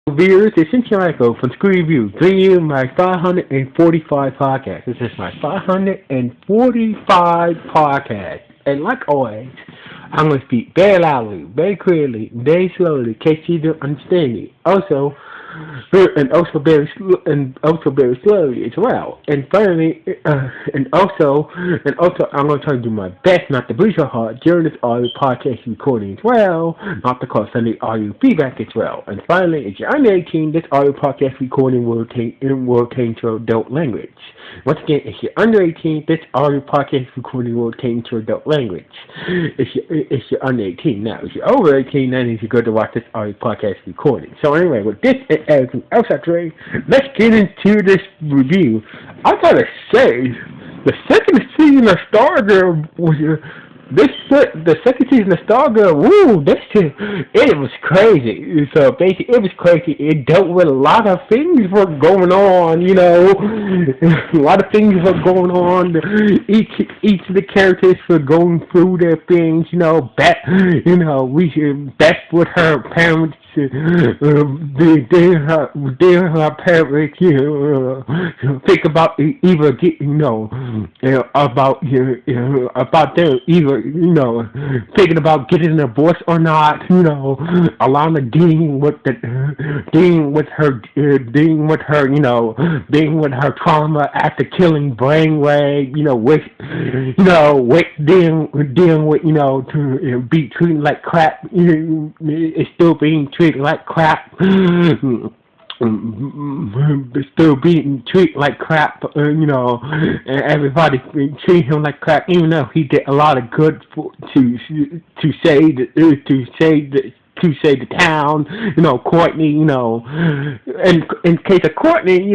Viewers, it's Michael from Screw Review, bringing you my 545 podcast. This is my 545 podcast. And like always, I'm going to speak very loudly, very clearly, very slowly, in case you don't understand me. Also very slowly as well. And finally, and also, I'm going to try to do my best not to breathe so hard during this audio podcast recording as well, not to cause any audio feedback as well. And finally, if you're under 18, this audio podcast recording will contain to adult language. Once again, if you're under 18, this audio podcast recording will contain to adult language. If you're under 18 now, if you're over 18, then you should go to watch this audio podcast recording. So anyway, with this and everything else I trade, let's get into this review. I gotta say, the second season of Stargirl was the second season of Stargirl. Woo, it was crazy. So basically, it was crazy. It dealt with a lot of things were going on. A lot of things were going on. Each of the characters were going through their things. Beth with her parents. They her parents, think about either getting, about them either, thinking about getting a divorce or not, Alana dealing with her trauma after killing Brainwave, dealing with, to be treated like crap, it's still being treated like crap. Still being treated like crap, and everybody treating him like crap, even though he did a lot of good to save the town, Courtney, in case of Courtney,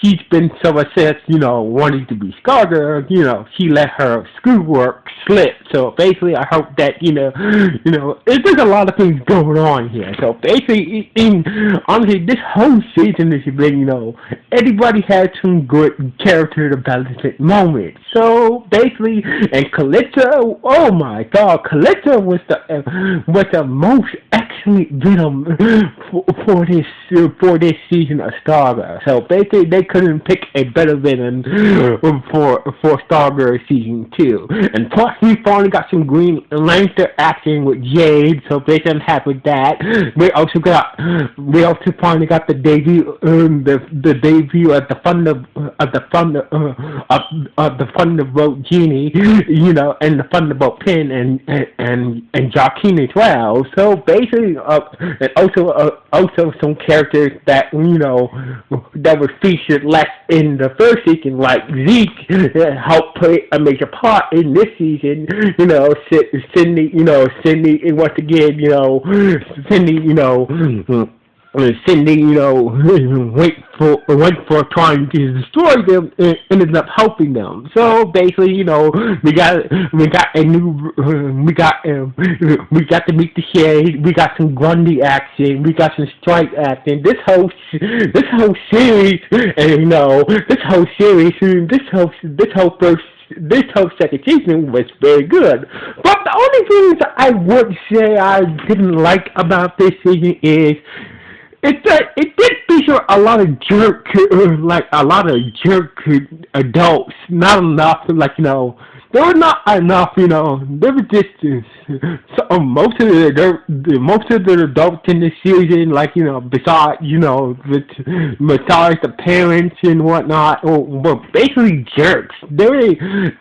she's been so obsessed, wanting to be Stargirl, she let her schoolwork slip. So basically, I hope that, there's a lot of things going on here. So basically, honestly, this whole season has been, everybody had some good character development moments. So basically, and Calypso, oh my God, Calypso was the most excellent villain for this season of Stargirl. So basically, they couldn't pick a better villain for Stargirl season 2. And plus, we finally got some Green Lantern action with Jade. So basically, I'm happy with that. We also finally got the debut, the debut of the Thunderbolt Genie, and the Thunderbolt Pin and Joaquin as well. So basically, and also some characters that that were featured less in the first season, like Zeke, helped play a major part in this season. Cindy, and once again, Cindy, went for trying to destroy them and ended up helping them. So basically, we got to meet the Shade. We got some Grundy action. We got some Strike action. This whole series, and this whole second season was very good. But the only things I would say I didn't like about this season is it did feature a lot of jerk adults. Not enough, there were not enough, there were just most of the adults in this season, besides the parents and whatnot, were basically jerks.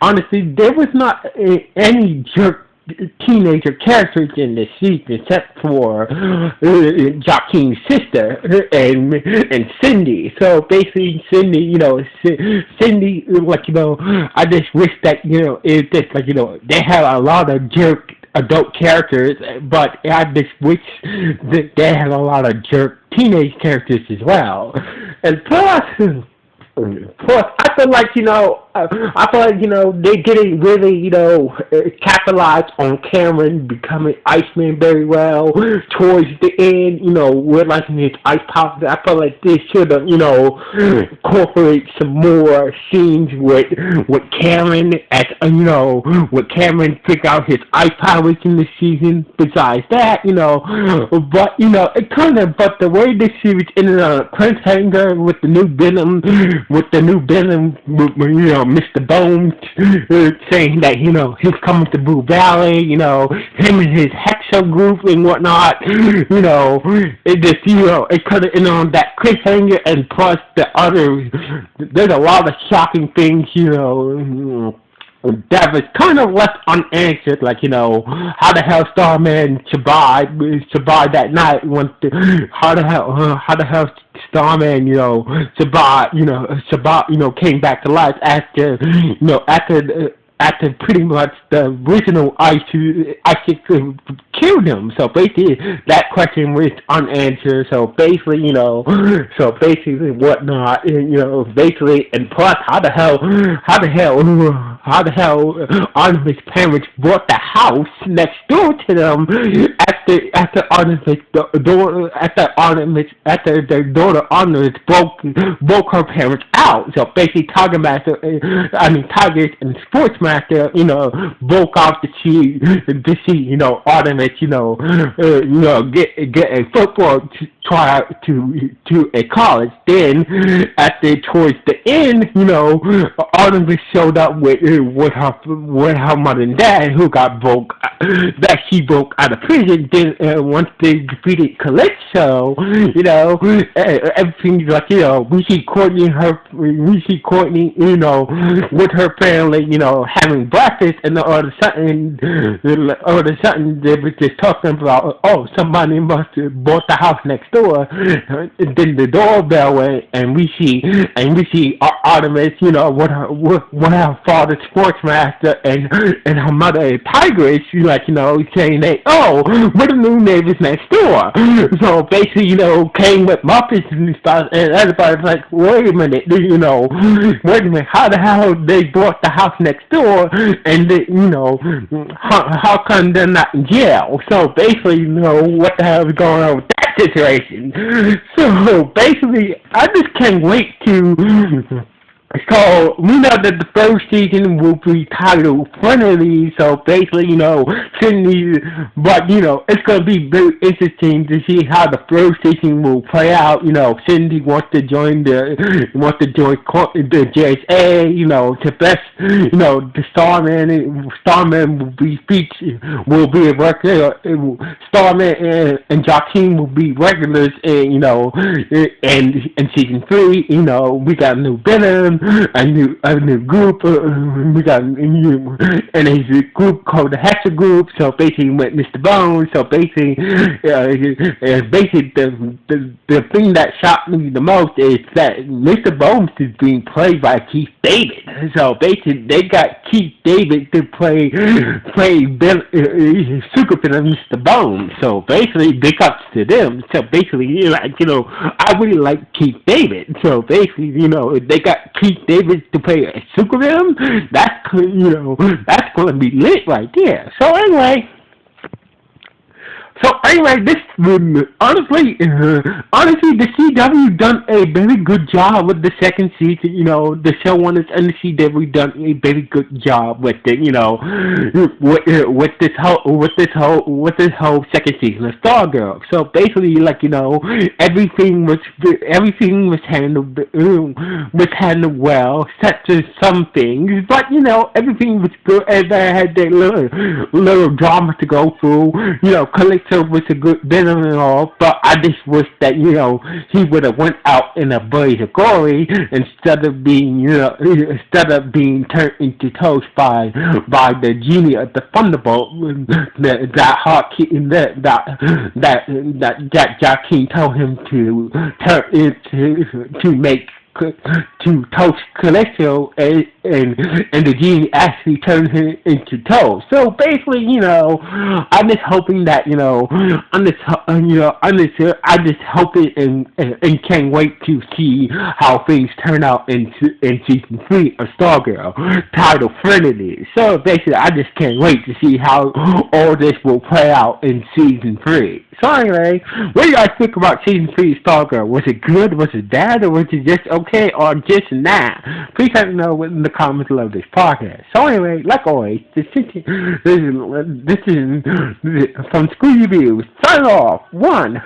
Honestly, there was not any jerk teenager characters in this season except for Joaquin's sister and Cindy. So basically, Cindy, I just wish that it's just they had a lot of jerk adult characters, but I just wish that they had a lot of jerk teenage characters as well. And plus, I feel like I feel like, they didn't really, capitalize on Cameron becoming Iceman very well towards the end, realizing his ice powers. I feel like they should have, incorporate some more scenes with Cameron as, with Cameron figure out his ice powers in the season. Besides that, but, it kind of, but the way this series ended on a cliffhanger with the new Venom, Mr. Bones, saying that, he's coming to Blue Valley, him and his Hexo group and whatnot, it just, it could have ended on that cliffhanger, and plus there's a lot of shocking things, that was kind of left unanswered, like, how the hell Starman survived that night, how the hell Starman, came back to life after pretty much the original ISIS killed him. So basically, that question was unanswered. So basically, whatnot, basically, and plus, how the hell Artemis' parents bought the house next door to them after their daughter Artemis broke her parents out. So basically, Tigers and Sportsmaster, broke out to see Artemis, get a football tryout to a college. Then, towards the end, Artemis showed up with her mother and dad, who she broke out of prison. Then once they defeated Calypso, everything's like, we see Courtney, with her family, having breakfast, and all of a sudden they were just talking about, somebody must have bought the house next door. And then the doorbell went, and we see Artemis, with her father Sportsmaster and her mother Tigress, saying that, we're the new neighbors next door. So basically, came with Muppets and stuff, and everybody's like, wait a minute, how the hell they bought the house next door, and how come they're not in jail? So basically, what the hell is going on with that situation? So basically, I just can't wait to. So, we know that the first season will be titled Friendly, so basically, Cindy, but, it's going to be very interesting to see how the first season will play out. Cindy wants to join the JSA, to best, the Starman will be a regular, Starman and Joaquin will be regulars, and, in season 3, we got a new Venom, a new group, we got a new, and his group called the Hatcher Group. So basically, with Mr. Bones. So basically, the thing that shocked me the most is that Mr. Bones is being played by Keith David. So basically, they got Keith David to play Super Venom Mr. Bones. So basically, big ups to them. So basically, I really like Keith David. So basically, they got Keith David to play a Super Venom. That's going to be lit right there. So anyway, this honestly, the CW done a very good job with the second season. The showrunners and the CW done a very good job with it. With this whole second season of Stargirl. So basically, everything was handled well, except for some things. But everything was good, and I had that little drama to go through. Calypso was a good Venom and all, but I just wish that he would have went out in a blaze of glory instead of being turned into toast by the genie of the Thunderbolt, that hot kid that Joaquin told him to turn into to make to Toast Callisto, and the genie actually turns him into Toast. So basically, I'm just hoping that I just hope it and can't wait to see how things turn out in season 3 of Stargirl, titled Trinity. So basically, I just can't wait to see how all this will play out in season 3. So anyway, what do you guys think about season 3 of Stargirl? Was it good? Was it bad? Or was it just okay? Or just nah? Please let me know in the comments below this podcast. So anyway, like always, this is from Scooby Views. Sign off. One.